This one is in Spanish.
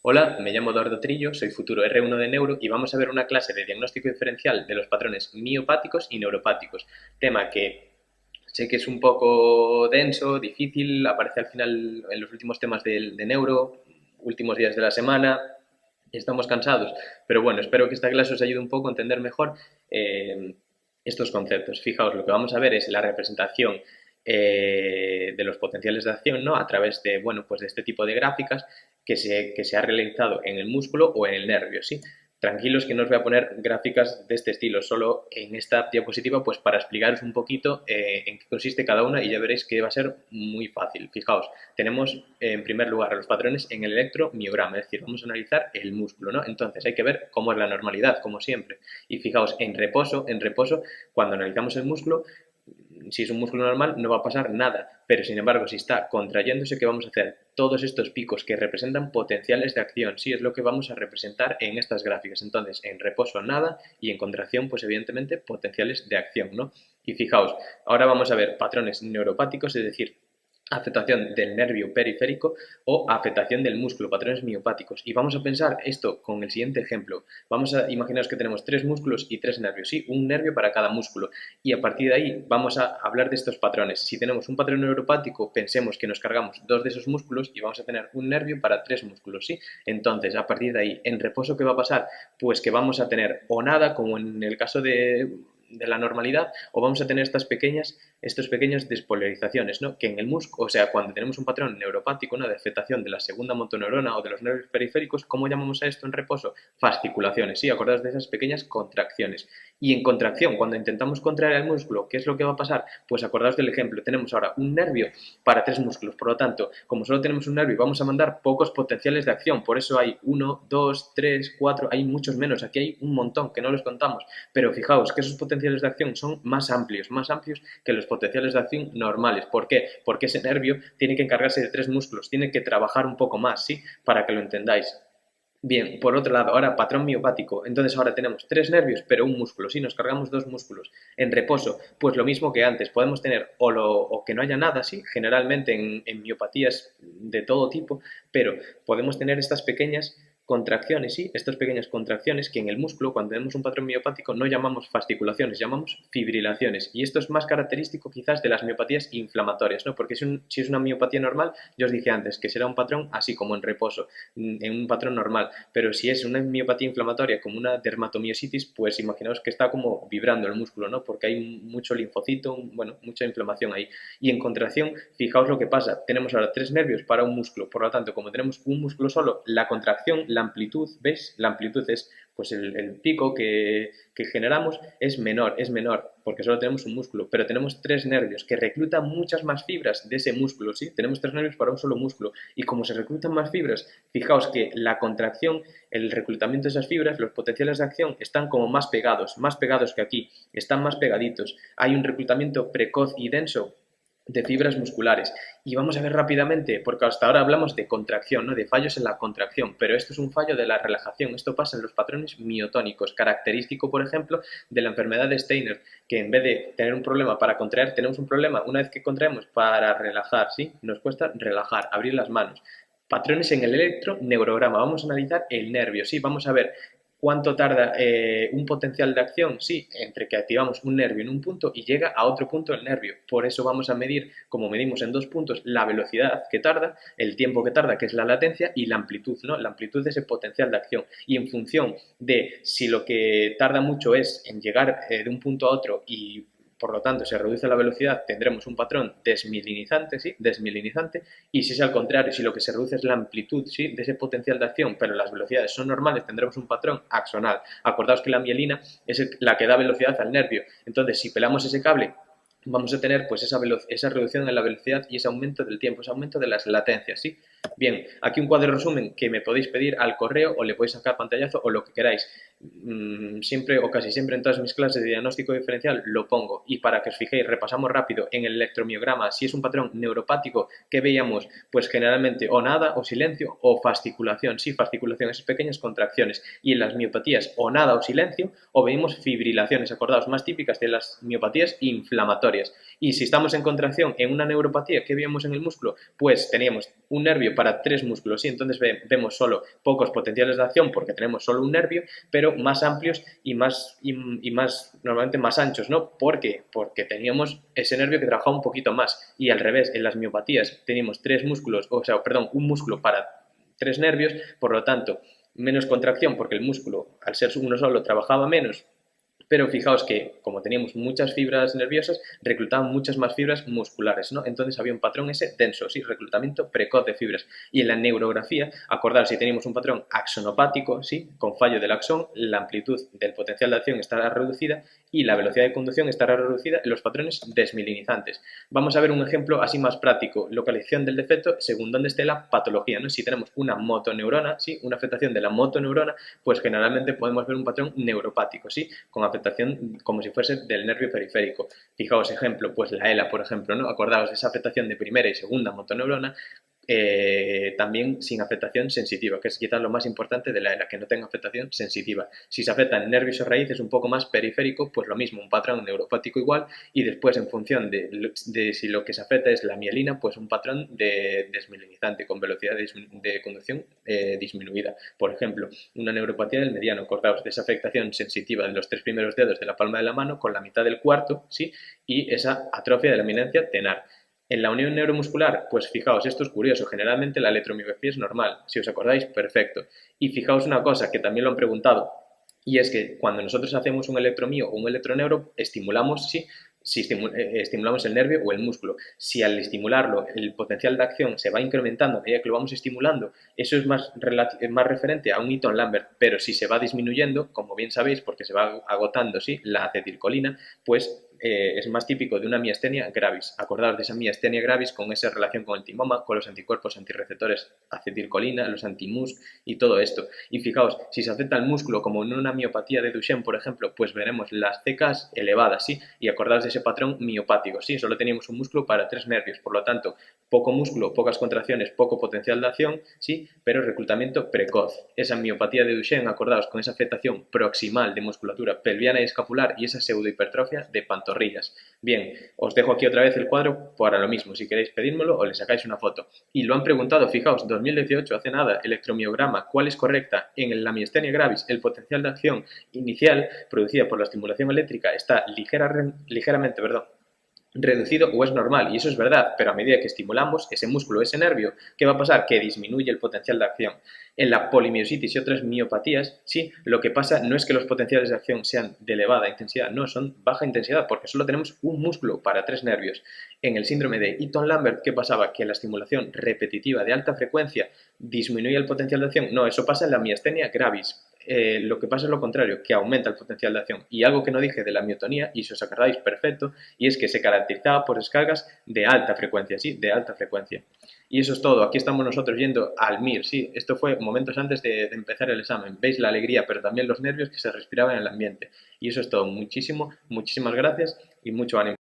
Hola, me llamo Eduardo Trillo, soy futuro R1 de Neuro y vamos a ver una clase de diagnóstico diferencial de los patrones miopáticos y neuropáticos, tema que sé que es un poco denso, difícil, aparece al final en los últimos temas de Neuro, últimos días de la semana, y estamos cansados, pero bueno, espero que esta clase os ayude un poco a entender mejor eh, estos conceptos. Fijaos, lo que vamos a ver es la representación de los potenciales de acción, ¿no? A través de, bueno, pues de este tipo de gráficas que se ha realizado en el músculo o en el nervio, ¿sí? Tranquilos que no os voy a poner gráficas de este estilo, solo en esta diapositiva pues para explicaros un poquito en qué consiste cada una y ya veréis que va a ser muy fácil. Fijaos, tenemos en primer lugar los patrones en el electromiograma, es decir, vamos a analizar el músculo, ¿no? Entonces hay que ver cómo es la normalidad, como siempre. Y fijaos, en reposo, cuando analizamos el músculo, si es un músculo normal no va a pasar nada, pero sin embargo si está contrayéndose, ¿qué vamos a hacer? Todos estos picos que representan potenciales de acción, sí es lo que vamos a representar en estas gráficas. Entonces en reposo nada y en contracción pues evidentemente potenciales de acción, ¿no? Y fijaos, ahora vamos a ver patrones neuropáticos, es decir, afectación del nervio periférico o afectación del músculo, patrones miopáticos. Y vamos a pensar esto con el siguiente ejemplo. Vamos a imaginaros que tenemos tres músculos y tres nervios, ¿sí? Un nervio para cada músculo. Y a partir de ahí vamos a hablar de estos patrones. Si tenemos un patrón neuropático, pensemos que nos cargamos dos de esos músculos y vamos a tener un nervio para tres músculos, ¿sí? Entonces, a partir de ahí, en reposo, ¿qué va a pasar? Pues que vamos a tener o nada, como en el caso de la normalidad, o vamos a tener estas pequeñas despolarizaciones, ¿no? Que en el músculo, o sea, cuando tenemos un patrón neuropático, ¿no? De afectación de la segunda motoneurona o de los nervios periféricos, ¿cómo llamamos a esto en reposo? Fasciculaciones, ¿sí? Acordaos de esas pequeñas contracciones. Y en contracción, cuando intentamos contraer el músculo, ¿qué es lo que va a pasar? Pues acordaos del ejemplo, tenemos ahora un nervio para tres músculos, por lo tanto, como solo tenemos un nervio, vamos a mandar pocos potenciales de acción, por eso hay 1, 2, 3, 4, hay muchos menos, aquí hay un montón que no los contamos, pero fijaos que esos potenciales de acción son más amplios que los potenciales de acción normales. ¿Por qué? Porque ese nervio tiene que encargarse de tres músculos, tiene que trabajar un poco más, ¿sí? Para que lo entendáis. Bien, por otro lado, ahora patrón miopático. Entonces ahora tenemos tres nervios, pero un músculo. Si nos cargamos dos músculos en reposo, pues lo mismo que antes. Podemos tener o que no haya nada, sí, generalmente en miopatías de todo tipo, pero podemos tener estas pequeñas contracciones, sí, estas pequeñas contracciones que en el músculo, cuando tenemos un patrón miopático, no llamamos fasciculaciones, llamamos fibrilaciones. Y esto es más característico quizás de las miopatías inflamatorias, ¿no? Porque si es una miopatía normal, yo os dije antes que será un patrón así como en reposo, en un patrón normal. Pero si es una miopatía inflamatoria como una dermatomiositis, pues imaginaos que está como vibrando el músculo, ¿no? Porque hay mucho linfocito, bueno, mucha inflamación ahí. Y en contracción, fijaos lo que pasa. Tenemos ahora tres nervios para un músculo. Por lo tanto, como tenemos un músculo solo, la contracción, la amplitud, ¿ves? La amplitud es pues el pico que generamos es menor, porque solo tenemos un músculo, pero tenemos tres nervios que reclutan muchas más fibras de ese músculo, ¿sí? Tenemos tres nervios para un solo músculo, y como se reclutan más fibras, fijaos que la contracción, el reclutamiento de esas fibras, los potenciales de acción están como más pegados que aquí, están más pegaditos. Hay un reclutamiento precoz y denso de fibras musculares. Y vamos a ver rápidamente, porque hasta ahora hablamos de contracción, ¿no? De fallos en la contracción, pero esto es un fallo de la relajación. Esto pasa en los patrones miotónicos, característico, por ejemplo, de la enfermedad de Steiner, que en vez de tener un problema para contraer, tenemos un problema una vez que contraemos para relajar, ¿sí? Nos cuesta relajar, abrir las manos. Patrones en el electroneurograma. Vamos a analizar el nervio, ¿sí? Vamos a ver ¿cuánto tarda un potencial de acción? Sí, entre que activamos un nervio en un punto y llega a otro punto del nervio. Por eso vamos a medir, como medimos en dos puntos, la velocidad que tarda, el tiempo que tarda, que es la latencia, y la amplitud, ¿no? La amplitud de ese potencial de acción. Y en función de si lo que tarda mucho es en llegar de un punto a otro y por lo tanto se reduce la velocidad, tendremos un patrón desmielinizante, ¿sí? Desmielinizante, y si es al contrario, si lo que se reduce es la amplitud, ¿sí? De ese potencial de acción, pero las velocidades son normales, tendremos un patrón axonal. Acordaos que la mielina es la que da velocidad al nervio. Entonces, si pelamos ese cable, vamos a tener pues esa reducción en la velocidad y ese aumento del tiempo, ese aumento de las latencias, ¿sí? Bien, aquí un cuadro de resumen que me podéis pedir al correo o le podéis sacar pantallazo o lo que queráis. Siempre o casi siempre en todas mis clases de diagnóstico diferencial lo pongo, y para que os fijéis, repasamos rápido en el electromiograma, si es un patrón neuropático, ¿qué veíamos? Pues generalmente o nada, o silencio, o fasciculación, sí, fasciculación, esas pequeñas contracciones, y en las miopatías o nada o silencio, o veíamos fibrilaciones, acordaos, más típicas de las miopatías inflamatorias. respiratorias. Y si estamos en contracción en una neuropatía, ¿qué vemos en el músculo? Pues teníamos un nervio para 3 músculos, ¿sí? Entonces vemos solo pocos potenciales de acción porque tenemos solo un nervio, pero más amplios y más normalmente más anchos, ¿no? ¿Por qué? Porque teníamos ese nervio que trabajaba un poquito más. Y al revés, en las miopatías teníamos 3 músculos, o sea, perdón, un músculo para 3 nervios, por lo tanto, menos contracción porque el músculo, al ser uno solo, trabajaba menos, pero fijaos que, como teníamos muchas fibras nerviosas, reclutaban muchas más fibras musculares, ¿no? Entonces había un patrón ese denso, sí, reclutamiento precoz de fibras. Y en la neurografía, acordaros, si teníamos un patrón axonopático, sí, con fallo del axón, la amplitud del potencial de acción estará reducida y la velocidad de conducción estará reducida en los patrones desmielinizantes. Vamos a ver un ejemplo así más práctico, localización del defecto según dónde esté la patología, ¿no? Si tenemos una motoneurona, sí, una afectación de la motoneurona, pues generalmente podemos ver un patrón neuropático, sí, con afectación como si fuese del nervio periférico. Fijaos, ejemplo, pues la ELA, por ejemplo, ¿no? Acordaos de esa afectación de primera y segunda motoneurona, también sin afectación sensitiva, que es quizás lo más importante de la ELA, que no tenga afectación sensitiva. Si se afectan nervios o raíces un poco más periférico, pues lo mismo, un patrón neuropático igual, y después en función de si lo que se afecta es la mielina, pues un patrón de desmielinizante con velocidad de conducción disminuida. Por ejemplo, una neuropatía del mediano, acordaos de esa afectación sensitiva de los 3 primeros dedos de la palma de la mano con la mitad del cuarto, ¿sí? Y esa atrofia de la eminencia tenar. En la unión neuromuscular, pues fijaos, esto es curioso, generalmente la electromiografía es normal, si os acordáis, perfecto. Y fijaos una cosa que también lo han preguntado, y es que cuando nosotros hacemos un electromío o un electroneuro, estimulamos, sí, si estimulamos el nervio o el músculo. Si al estimularlo el potencial de acción se va incrementando a medida que lo vamos estimulando, eso es más referente a un Eaton-Lambert, pero si se va disminuyendo, como bien sabéis, porque se va agotando, ¿sí?, la acetilcolina, pues es más típico de una miastenia gravis. Acordaos de esa miastenia gravis con esa relación con el timoma, con los anticuerpos antirreceptores acetilcolina, los anti-MuSK y todo esto. Y fijaos, si se afecta el músculo como en una miopatía de Duchenne, por ejemplo, pues veremos las CKs elevadas, ¿sí? Y acordaos de ese patrón miopático, ¿sí? Solo teníamos un músculo para 3 nervios, por lo tanto, poco músculo, pocas contracciones, poco potencial de acción, ¿sí? Pero reclutamiento precoz. Esa miopatía de Duchenne, acordaos, con esa afectación proximal de musculatura pelviana y escapular y esa pseudohipertrofia de pantorrillas. Bien, os dejo aquí otra vez el cuadro para lo mismo, si queréis pedírmelo o le sacáis una foto. Y lo han preguntado, fijaos, 2018, hace nada, electromiograma, ¿cuál es correcta? En la miastenia gravis, el potencial de acción inicial producida por la estimulación eléctrica está ligeramente, reducido o es normal, y eso es verdad, pero a medida que estimulamos ese músculo, ese nervio, ¿qué va a pasar? Que disminuye el potencial de acción. En la polimiositis y otras miopatías, sí, lo que pasa no es que los potenciales de acción sean de elevada intensidad, no, son baja intensidad, porque solo tenemos un músculo para 3 nervios. En el síndrome de Eaton-Lambert, ¿qué pasaba? Que la estimulación repetitiva de alta frecuencia disminuye el potencial de acción. No, eso pasa en la miastenia gravis. Lo que pasa es lo contrario, que aumenta el potencial de acción. Y algo que no dije de la miotonía, y si os acordáis, perfecto, y es que se caracterizaba por descargas de alta frecuencia, sí, de alta frecuencia. Y eso es todo, aquí estamos nosotros yendo al MIR, sí, esto fue momentos antes de empezar el examen. Veis la alegría, pero también los nervios que se respiraban en el ambiente. Y eso es todo, muchísimas gracias y mucho ánimo.